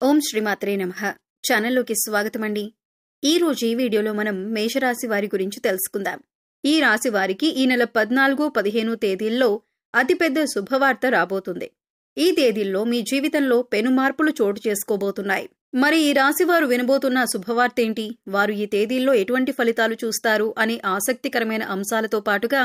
ఓం శ్రీమాత్రే నమః. ఛానల్లోకి స్వాగతమండి. ఈ రోజు ఈ వీడియోలో మనం మేషరాశి వారి గురించి తెలుసుకుందాం. ఈ రాశి వారికి ఈ నెల 14, 15 తేదీల్లో అతిపెద్ద శుభవార్త రాబోతుంది. ఈ తేదీల్లో మీ జీవితంలో పెను మార్పులు చోటు చేసుకోబోతున్నాయి. మరి ఈ రాశి వారు వినబోతున్న శుభవార్త ఏంటి? వారు ఈ తేదీల్లో ఎటువంటి ఫలితాలు చూస్తారు అనే ఆసక్తికరమైన అంశాలతో పాటుగా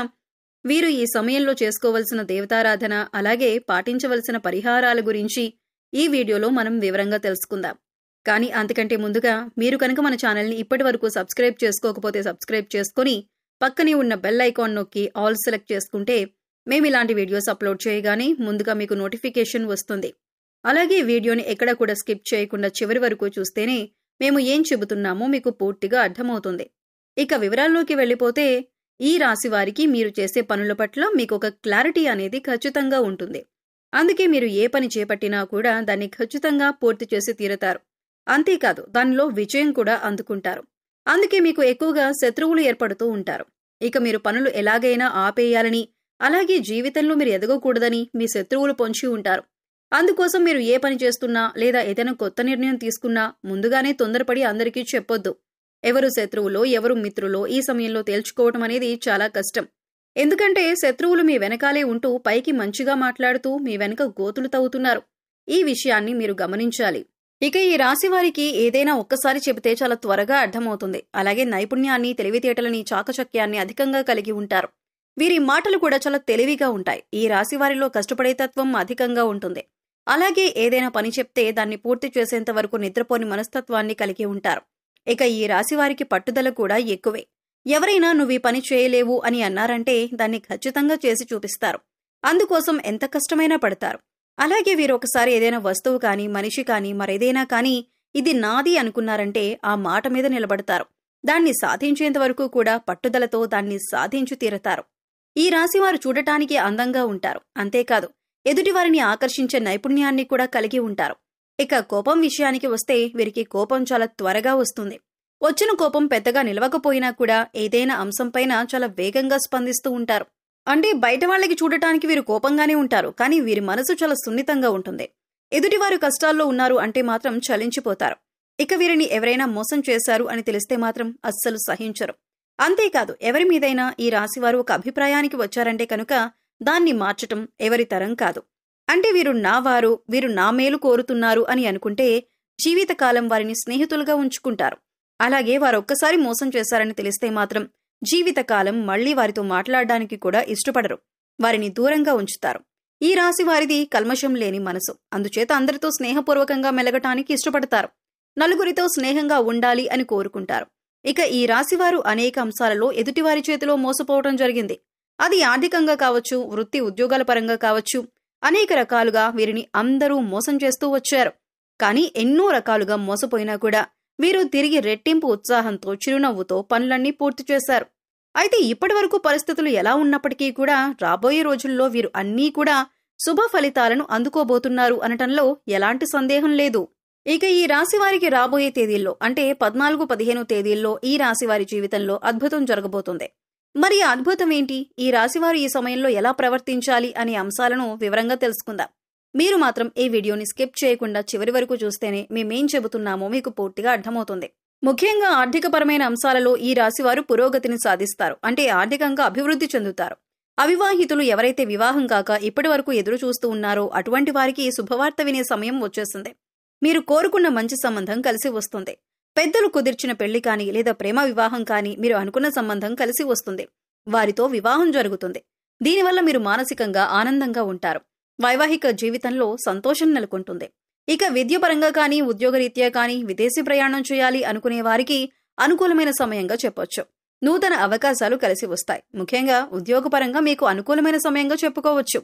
వీరు ఈ సమయంలో చేసుకోవలసిన దేవతారాధన అలాగే పాటించవలసిన పరిహారాల గురించి ఈ వీడియోలో మనం వివరంగా తెలుసుకుందాం. కానీ అంతకంటే ముందుగా మీరు కనుక మన ఛానల్ని ఇప్పటి వరకు సబ్స్క్రైబ్ చేసుకోకపోతే సబ్స్క్రైబ్ చేసుకుని పక్కనే ఉన్న బెల్ ఐకాన్ నొక్కి ఆల్ సెలెక్ట్ చేసుకుంటే మేము ఇలాంటి వీడియోస్ అప్లోడ్ చేయగానే ముందుగా మీకు నోటిఫికేషన్ వస్తుంది. అలాగే వీడియోని ఎక్కడ కూడా స్కిప్ చేయకుండా చివరి వరకు చూస్తేనే మేము ఏం చెబుతున్నామో మీకు పూర్తిగా అర్థమవుతుంది. ఇక వివరాల్లోకి వెళ్ళిపోతే ఈ రాశి వారికి మీరు చేసే పనుల పట్ల మీకు ఒక క్లారిటీ అనేది ఖచ్చితంగా ఉంటుంది. అందుకే మీరు ఏ పని చేపట్టినా కూడా దాన్ని ఖచ్చితంగా పూర్తి చేసి తీరతారు. అంతేకాదు దానిలో విజయం కూడా అందుకుంటారు. అందుకే మీకు ఎక్కువగా శత్రువులు ఏర్పడుతూ ఉంటారు. ఇక మీరు పనులు ఎలాగైనా ఆపేయాలని అలాగే జీవితంలో మీరు ఎదగకూడదని మీ శత్రువులు పొంచి ఉంటారు. అందుకోసం మీరు ఏ పని చేస్తున్నా లేదా ఏదైనా కొత్త నిర్ణయం తీసుకున్నా ముందుగానే తొందరపడి అందరికీ చెప్పొద్దు. ఎవరు శత్రువులో ఎవరు మిత్రులో ఈ సమయంలో తేల్చుకోవటం అనేది చాలా కష్టం. ఎందుకంటే శత్రువులు మీ వెనకాలే ఉంటూ పైకి మంచిగా మాట్లాడుతూ మీ వెనక గోతులు తవ్వుతున్నారు. ఈ విషయాన్ని మీరు గమనించాలి. ఇక ఈ రాశి వారికి ఏదైనా ఒక్కసారి చెబితే చాలా త్వరగా అర్థమవుతుంది. అలాగే నైపుణ్యాన్ని, తెలివితేటలని, చాకచక్యాన్ని అధికంగా కలిగి ఉంటారు. వీరి మాటలు కూడా చాలా తెలివిగా ఉంటాయి. ఈ రాశి వారిలో కష్టపడే తత్వం అధికంగా ఉంటుంది. అలాగే ఏదైనా పని చెప్తే దాన్ని పూర్తి చేసేంత వరకు నిద్రపోని మనస్తత్వాన్ని కలిగి ఉంటారు. ఇక ఈ రాశి వారికి పట్టుదల కూడా ఎక్కువే. ఎవరైనా నువ్వు ఈ పని చేయలేవు అని అన్నారంటే దాన్ని ఖచ్చితంగా చేసి చూపిస్తారు. అందుకోసం ఎంత కష్టమైనా పడతారు. అలాగే వీరు ఒకసారి ఏదైనా వస్తువు కానీ మనిషి కానీ మరేదైనా కానీ ఇది నాది అనుకున్నారంటే ఆ మాట మీద నిలబడతారు. దాన్ని సాధించేంత వరకు కూడా పట్టుదలతో దాన్ని సాధించి తీరతారు. ఈ రాశివారు చూడటానికి అందంగా ఉంటారు. అంతేకాదు ఎదుటివారిని ఆకర్షించే నైపుణ్యాన్ని కూడా కలిగి ఉంటారు. ఇక కోపం విషయానికి వస్తే వీరికి కోపం చాలా త్వరగా వస్తుంది. వచ్చిన కోపం పెద్దగా నిలవకపోయినా కూడా ఏదైనా అంశంపైన చాలా వేగంగా స్పందిస్తూ ఉంటారు. అంటే బయట వాళ్ళకి చూడటానికి వీరు కోపంగానే ఉంటారు. కానీ వీరి మనసు చాలా సున్నితంగా ఉంటుంది. ఎదుటివారు కష్టాల్లో ఉన్నారు అంటే మాత్రం చలించిపోతారు. ఇక వీరిని ఎవరైనా మోసం చేశారు అని తెలిస్తే మాత్రం అస్సలు సహించరు. అంతేకాదు ఎవరి మీదైనా ఈ రాశివారు ఒక అభిప్రాయానికి వచ్చారంటే కనుక దాన్ని మార్చటం ఎవరి తరం కాదు. అంటే వీరు నా మేలు కోరుతున్నారు అని అనుకుంటే జీవితకాలం వారిని స్నేహితులుగా ఉంచుకుంటారు. అలాగే వారు ఒక్కసారి మోసం చేశారని తెలిస్తే మాత్రం జీవితకాలం మళ్లీ వారితో మాట్లాడడానికి కూడా ఇష్టపడరు. వారిని దూరంగా ఉంచుతారు. ఈ రాశి వారిది కల్మషం లేని మనసు. అందుచేత అందరితో స్నేహపూర్వకంగా మెలగటానికి ఇష్టపడతారు. నలుగురితో స్నేహంగా ఉండాలి అని కోరుకుంటారు. ఇక ఈ రాశివారు అనేక అంశాలలో ఎదుటివారి చేతిలో మోసపోవటం జరిగింది. అది ఆర్థికంగా కావచ్చు, వృత్తి ఉద్యోగాల పరంగా కావచ్చు, అనేక రకాలుగా వీరిని అందరూ మోసం చేస్తూ వచ్చారు. కానీ ఎన్నో రకాలుగా మోసపోయినా కూడా వీరు తిరిగి రెట్టింపు ఉత్సాహంతో చిరునవ్వుతో పనులన్నీ పూర్తి చేశారు. అయితే ఇప్పటి వరకు పరిస్థితులు ఎలా ఉన్నప్పటికీ కూడా రాబోయే రోజుల్లో వీరు అన్నీ కూడా శుభ ఫలితాలను అందుకోబోతున్నారు అనటంలో ఎలాంటి సందేహం లేదు. ఇక ఈ రాశివారికి రాబోయే తేదీల్లో అంటే 14, 15 తేదీల్లో ఈ రాశివారి జీవితంలో అద్భుతం జరగబోతుంది. మరి ఆ అద్భుతం ఏంటి? ఈ రాశివారు ఈ సమయంలో ఎలా ప్రవర్తించాలి అనే అంశాలను వివరంగా తెలుసుకుందాం. మీరు మాత్రం ఈ వీడియోని స్కిప్ చేయకుండా చివరి వరకు చూస్తేనే మేమేం చెబుతున్నామో మీకు పూర్తిగా అర్థమవుతుంది. ముఖ్యంగా ఆర్థికపరమైన అంశాలలో ఈ రాశివారు పురోగతిని సాధిస్తారు. అంటే ఆర్థికంగా అభివృద్ధి చెందుతారు. అవివాహితులు ఎవరైతే వివాహం కాక ఇప్పటి వరకు ఎదురు చూస్తూ ఉన్నారో అటువంటి వారికి శుభవార్త వినే సమయం వచ్చేస్తుంది. మీరు కోరుకున్న మంచి సంబంధం కలిసి వస్తుంది. పెద్దలు కుదిర్చిన పెళ్లి కానీ లేదా ప్రేమ వివాహం కానీ మీరు అనుకున్న సంబంధం కలిసి వస్తుంది. వారితో వివాహం జరుగుతుంది. దీనివల్ల మీరు మానసికంగా ఆనందంగా ఉంటారు. వైవాహిక జీవితంలో సంతోషం నెలకొంటుంది. ఇక విద్యపరంగా కానీ ఉద్యోగరీత్యా కానీ విదేశీ ప్రయాణం చేయాలి అనుకునే వారికి అనుకూలమైన సమయంగా చెప్పొచ్చు. నూతన అవకాశాలు కలిసి వస్తాయి. ముఖ్యంగా ఉద్యోగపరంగా మీకు అనుకూలమైన సమయంగా చెప్పుకోవచ్చు.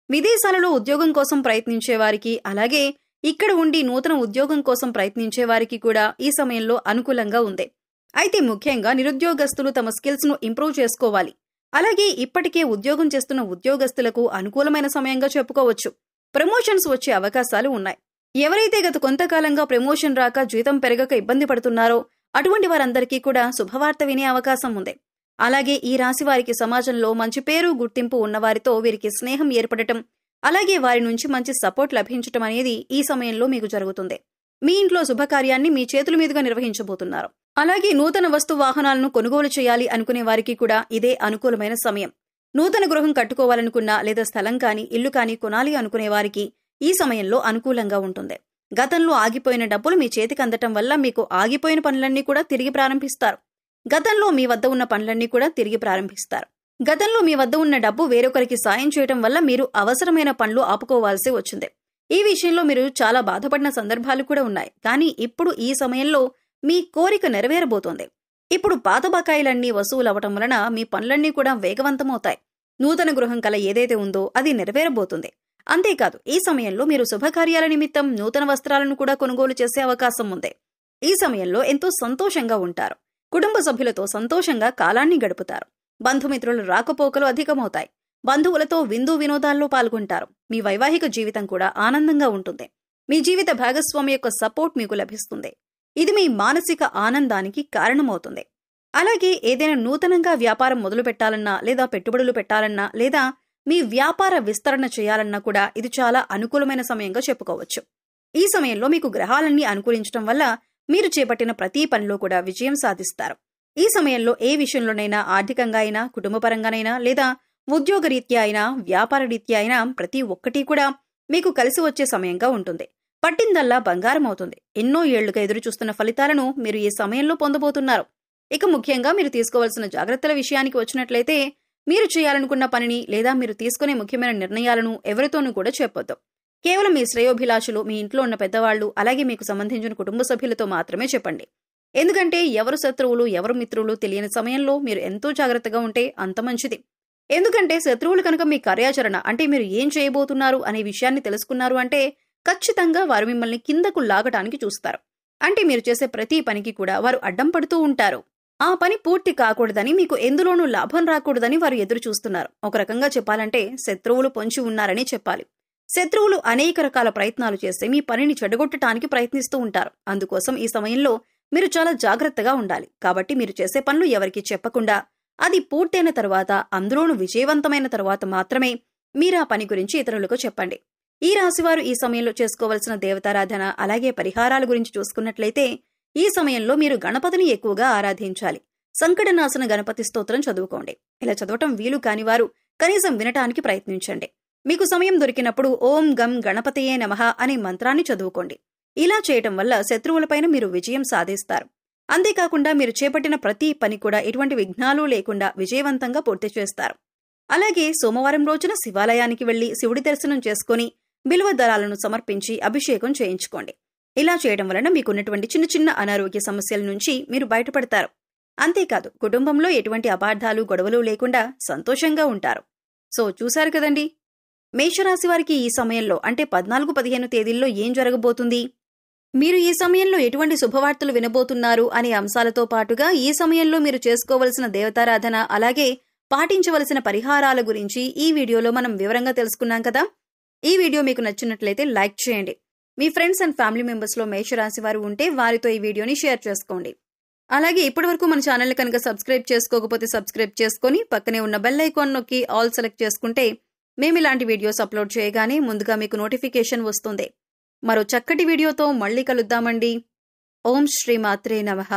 విదేశాలలో ఉద్యోగం కోసం ప్రయత్నించే వారికి అలాగే ఇక్కడ ఉండి నూతన ఉద్యోగం కోసం ప్రయత్నించే వారికి కూడా ఈ సమయంలో అనుకూలంగా ఉంది. అయితే ముఖ్యంగా నిరుద్యోగస్తులు తమ స్కిల్స్ ను ఇంప్రూవ్ చేసుకోవాలి. అలాగే ఇప్పటికే ఉద్యోగం చేస్తున్న ఉద్యోగస్తులకు అనుకూలమైన సమయంగా చెప్పుకోవచ్చు. ప్రమోషన్స్ వచ్చే అవకాశాలు ఉన్నాయి. ఎవరైతే గత కొంతకాలంగా ప్రమోషన్ రాక జీతం పెరగక ఇబ్బంది పడుతున్నారో అటువంటి వారందరికీ కూడా శుభవార్త వినే అవకాశం ఉంది. అలాగే ఈ రాశి వారికి సమాజంలో మంచి పేరు గుర్తింపు ఉన్నవారితో వీరికి స్నేహం ఏర్పడటం అలాగే వారి నుంచి మంచి సపోర్ట్ లభించటం అనేది ఈ సమయంలో మీకు జరుగుతుంది. మీ ఇంట్లో శుభకార్యాన్ని మీ చేతుల మీదుగా నిర్వహించబోతున్నారు. అలాగే నూతన వస్తు వాహనాలను కొనుగోలు చేయాలి అనుకునే వారికి కూడా ఇదే అనుకూలమైన సమయం. నూతన గృహం కట్టుకోవాలనుకున్నా లేదా స్థలం కానీ ఇల్లు కానీ కొనాలి అనుకునే వారికి ఈ సమయంలో అనుకూలంగా ఉంటుంది. గతంలో ఆగిపోయిన డబ్బులు మీ చేతికి అందటం వల్ల మీకు ఆగిపోయిన పనులన్నీ కూడా తిరిగి ప్రారంభిస్తారు. గతంలో మీ వద్ద ఉన్న పనులన్నీ కూడా తిరిగి ప్రారంభిస్తారు. గతంలో మీ వద్ద ఉన్న డబ్బు వేరొకరికి సాయం చేయడం వల్ల మీరు అవసరమైన పనులు ఆపుకోవాల్సి వచ్చింది. ఈ విషయంలో మీరు చాలా బాధపడిన సందర్భాలు కూడా ఉన్నాయి. కానీ ఇప్పుడు ఈ సమయంలో మీ కోరిక నెరవేరబోతోంది. ఇప్పుడు పాత బకాయిలన్నీ వసూలవటం వలన మీ పనులన్నీ కూడా వేగవంతమవుతాయి. నూతన గృహం కల ఏదైతే ఉందో అది నెరవేరబోతుంది. అంతేకాదు ఈ సమయంలో మీరు శుభకార్యాల నిమిత్తం నూతన వస్త్రాలను కూడా కొనుగోలు చేసే అవకాశం ఉంది. ఈ సమయంలో ఎంతో సంతోషంగా ఉంటారు. కుటుంబ సభ్యులతో సంతోషంగా కాలాన్ని గడుపుతారు. బంధుమిత్రుల రాకపోకలు అధికమవుతాయి. బంధువులతో విందు వినోదాల్లో పాల్గొంటారు. మీ వైవాహిక జీవితం కూడా ఆనందంగా ఉంటుంది. మీ జీవిత భాగస్వామి యొక్క సపోర్ట్ మీకు లభిస్తుంది. ఇది మీ మానసిక ఆనందానికి కారణమవుతుంది. అలాగే ఏదైనా నూతనంగా వ్యాపారం మొదలు పెట్టాలన్నా లేదా పెట్టుబడులు పెట్టాలన్నా లేదా మీ వ్యాపార విస్తరణ చేయాలన్నా కూడా ఇది చాలా అనుకూలమైన సమయంగా చెప్పుకోవచ్చు. ఈ సమయంలో మీకు గ్రహాలన్నీ అనుకూలించడం వల్ల మీరు చేపట్టిన ప్రతి పనిలో కూడా విజయం సాధిస్తారు. ఈ సమయంలో ఏ విషయంలోనైనా ఆర్థికంగా అయినా కుటుంబపరంగానైనా లేదా ఉద్యోగరీత్యా అయినా వ్యాపార రీత్యా అయినా ప్రతి ఒక్కటి కూడా మీకు కలిసి వచ్చే సమయంగా ఉంటుంది. పట్టిందల్లా బంగారం అవుతుంది. ఎన్నో ఏళ్లుగా ఎదురుచూస్తున్న ఫలితాలను మీరు ఈ సమయంలో పొందబోతున్నారు. ఇక ముఖ్యంగా మీరు తీసుకోవాల్సిన జాగ్రత్తల విషయానికి వచ్చినట్లయితే మీరు చేయాలనుకున్న పనిని లేదా మీరు తీసుకునే ముఖ్యమైన నిర్ణయాలను ఎవరితోనూ కూడా చెప్పొద్దు. కేవలం మీ శ్రేయోభిలాషులు, మీ ఇంట్లో ఉన్న పెద్దవాళ్లు, అలాగే మీకు సంబంధించిన కుటుంబ సభ్యులతో మాత్రమే చెప్పండి. ఎందుకంటే ఎవరు శత్రువులు ఎవరు మిత్రులు తెలియని సమయంలో మీరు ఎంతో జాగ్రత్తగా ఉంటే అంత మంచిది. ఎందుకంటే శత్రువులు కనుక మీ కార్యాచరణ అంటే మీరు ఏం చేయబోతున్నారు అనే విషయాన్ని తెలుసుకున్నారు అంటే ఖచ్చితంగా వారు మిమ్మల్ని కిందకు లాగటానికి చూస్తారు. అంటే మీరు చేసే ప్రతి పనికి కూడా వారు అడ్డం పడుతూ ఉంటారు. ఆ పని పూర్తి కాకూడదని, మీకు ఎందులోనూ లాభం రాకూడదని వారు ఎదురు చూస్తున్నారు. ఒక రకంగా చెప్పాలంటే శత్రువులు పొంచి ఉన్నారని చెప్పాలి. శత్రువులు అనేక రకాల ప్రయత్నాలు చేస్తే మీ పనిని చెడగొట్టడానికి ప్రయత్నిస్తూ ఉంటారు. అందుకోసం ఈ సమయంలో మీరు చాలా జాగ్రత్తగా ఉండాలి. కాబట్టి మీరు చేసే పనులు ఎవరికీ చెప్పకుండా అది పూర్తయిన తర్వాత, అందులోనూ విజయవంతమైన తర్వాత మాత్రమే మీరు ఆ పని గురించి ఇతరులకు చెప్పండి. ఈ రాశివారు ఈ సమయంలో చేసుకోవలసిన దేవతారాధన అలాగే పరిహారాల గురించి చూసుకున్నట్లయితే ఈ సమయంలో మీరు గణపతిని ఎక్కువగా ఆరాధించాలి. సంకటనాశన గణపతి స్తోత్రం చదువుకోండి. ఇలా చదవటం వీలు కానివారు కనీసం వినటానికి ప్రయత్నించండి. మీకు సమయం దొరికినప్పుడు ఓం గం గణపతయే నమః అనే మంత్రాన్ని చదువుకోండి. ఇలా చేయటం వల్ల శత్రువులపైన మీరు విజయం సాధిస్తారు. అంతేకాకుండా మీరు చేపట్టిన ప్రతి పని కూడా ఎటువంటి విఘ్నాలు లేకుండా విజయవంతంగా పూర్తి చేస్తారు. అలాగే సోమవారం రోజున శివాలయానికి వెళ్లి శివుడి దర్శనం చేసుకుని బిల్వ దళాలను సమర్పించి అభిషేకం చేయించుకోండి. ఇలా చేయడం వలన మీకున్నటువంటి చిన్న చిన్న అనారోగ్య సమస్యల నుంచి మీరు బయటపడతారు. అంతేకాదు కుటుంబంలో ఎటువంటి అపార్థాలు గొడవలు లేకుండా సంతోషంగా ఉంటారు. సో చూశారు కదండి, మేషరాశి వారికి ఈ సమయంలో అంటే 14-15 తేదీల్లో ఏం జరగబోతుంది, మీరు ఈ సమయంలో ఎటువంటి శుభవార్తలు వినబోతున్నారు అనే అంశాలతో పాటుగా ఈ సమయంలో మీరు చేసుకోవలసిన దేవతారాధన అలాగే పాటించవలసిన పరిహారాల గురించి ఈ వీడియోలో మనం వివరంగా తెలుసుకున్నాం కదా. ఈ వీడియో మీకు నచ్చినట్లయితే లైక్ చేయండి. మీ ఫ్రెండ్స్ అండ్ ఫ్యామిలీ మెంబర్స్లో మేషరాశి వారు ఉంటే వారితో ఈ వీడియోని షేర్ చేసుకోండి. అలాగే ఇప్పటివరకు మన ఛానల్ కనుక సబ్స్క్రైబ్ చేసుకోకపోతే సబ్స్క్రైబ్ చేసుకుని పక్కనే ఉన్న బెల్ ఐకాన్ నొక్కి ఆల్ సెలెక్ట్ చేసుకుంటే మేము ఇలాంటి వీడియోస్ అప్లోడ్ చేయగానే ముందుగా మీకు నోటిఫికేషన్ వస్తుంది. మరో చక్కటి వీడియోతో మళ్ళీ కలుద్దామండి. ఓం శ్రీ మాత్రే నమః.